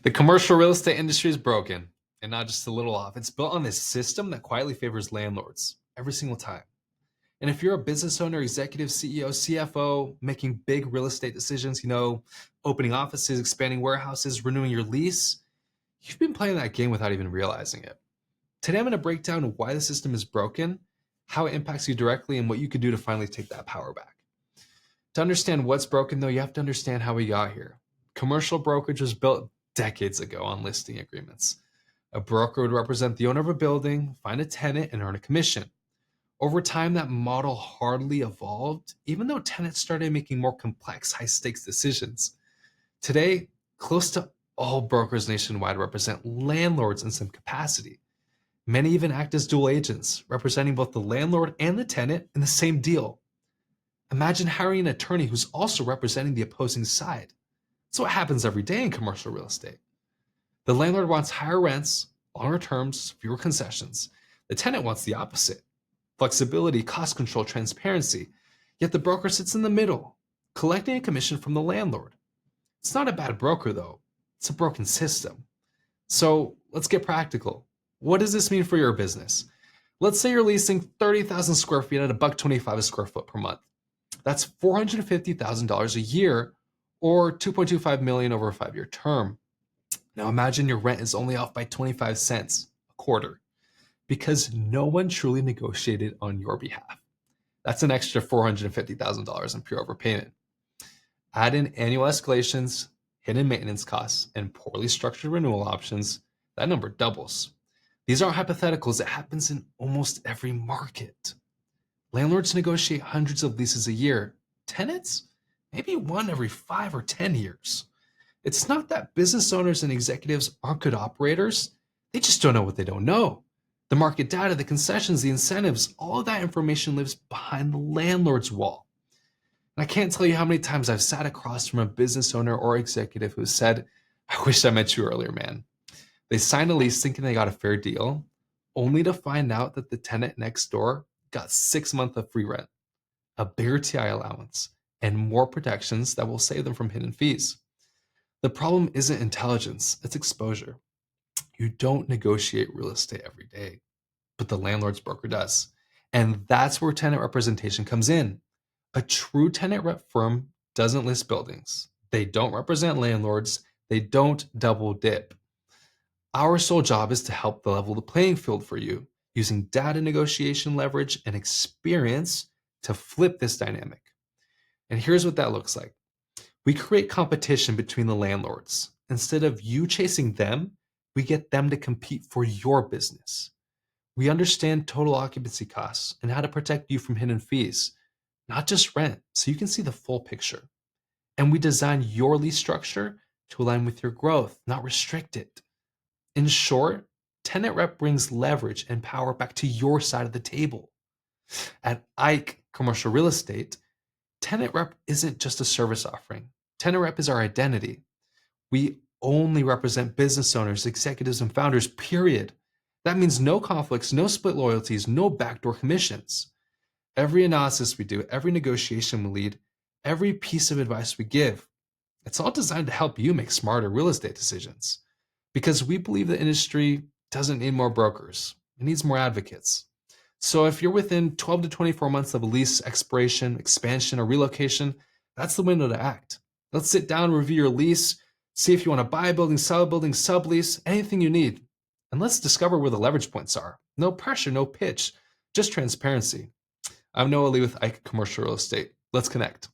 The commercial real estate industry is broken and not just a little off. It's built on this system that quietly favors landlords every single time. And if you're a business owner, executive, CEO, CFO, making big real estate decisions, opening offices, expanding warehouses, renewing your lease, you've been playing that game without even realizing it. Today, I'm going to break down why the system is broken, how it impacts you directly, and what you can do to finally take that power back. To understand what's broken, though, you have to understand how we got here. Commercial brokerage was built decades ago on listing agreements. A broker would represent the owner of a building, find a tenant, and earn a commission. Over time, that model hardly evolved, even though tenants started making more complex, high-stakes decisions. Today, close to all brokers nationwide represent landlords in some capacity. Many even act as dual agents, representing both the landlord and the tenant in the same deal. Imagine hiring an attorney who's also representing the opposing side. That's what happens every day in commercial real estate. The landlord wants higher rents, longer terms, fewer concessions. The tenant wants the opposite: flexibility, cost control, transparency. Yet the broker sits in the middle, collecting a commission from the landlord. It's not a bad broker, though. It's a broken system. So let's get practical. What does this mean for your business? Let's say you're leasing 30,000 square feet at $1.25 a square foot per month. That's $450,000 a year, or $2.25 million over a 5-year term. Now imagine your rent is only off by 25 cents a quarter because no one truly negotiated on your behalf. That's an extra $450,000 in pure overpayment. Add in annual escalations, hidden maintenance costs, and poorly structured renewal options, that number doubles. These aren't hypotheticals. It happens in almost every market. Landlords negotiate hundreds of leases a year. Tenants? Maybe one every 5 or 10 years. It's not that business owners and executives aren't good operators. They just don't know what they don't know. The market data, the concessions, the incentives, all of that information lives behind the landlord's wall. And I can't tell you how many times I've sat across from a business owner or executive who said, "I wish I met you earlier, man." They signed a lease thinking they got a fair deal, only to find out that the tenant next door got 6 months of free rent, a bigger TI allowance, and more protections that will save them from hidden fees. The problem isn't intelligence, it's exposure. You don't negotiate real estate every day, but the landlord's broker does. And that's where tenant representation comes in. A true tenant rep firm doesn't list buildings. They don't represent landlords. They don't double dip. Our sole job is to help level the playing field for you using data negotiation leverage and experience to flip this dynamic. And here's what that looks like. We create competition between the landlords. Instead of you chasing them, we get them to compete for your business. We understand total occupancy costs and how to protect you from hidden fees, not just rent, so you can see the full picture. And we design your lease structure to align with your growth, not restrict it. In short, tenant rep brings leverage and power back to your side of the table. At Ike Commercial Real Estate, tenant rep isn't just a service offering. Tenant rep is our identity. We only represent business owners, executives, and founders, period. That means no conflicts, no split loyalties, no backdoor commissions. Every analysis we do, every negotiation we lead, every piece of advice we give, it's all designed to help you make smarter real estate decisions. Because we believe the industry doesn't need more brokers. It needs more advocates. So if you're within 12 to 24 months of a lease expiration, expansion, or relocation, that's the window to act. Let's sit down, review your lease, see if you want to buy a building, sell a building, sublease, anything you need. And let's discover where the leverage points are. No pressure, no pitch, just transparency. I'm Noah Lee with Ike Commercial Real Estate. Let's connect.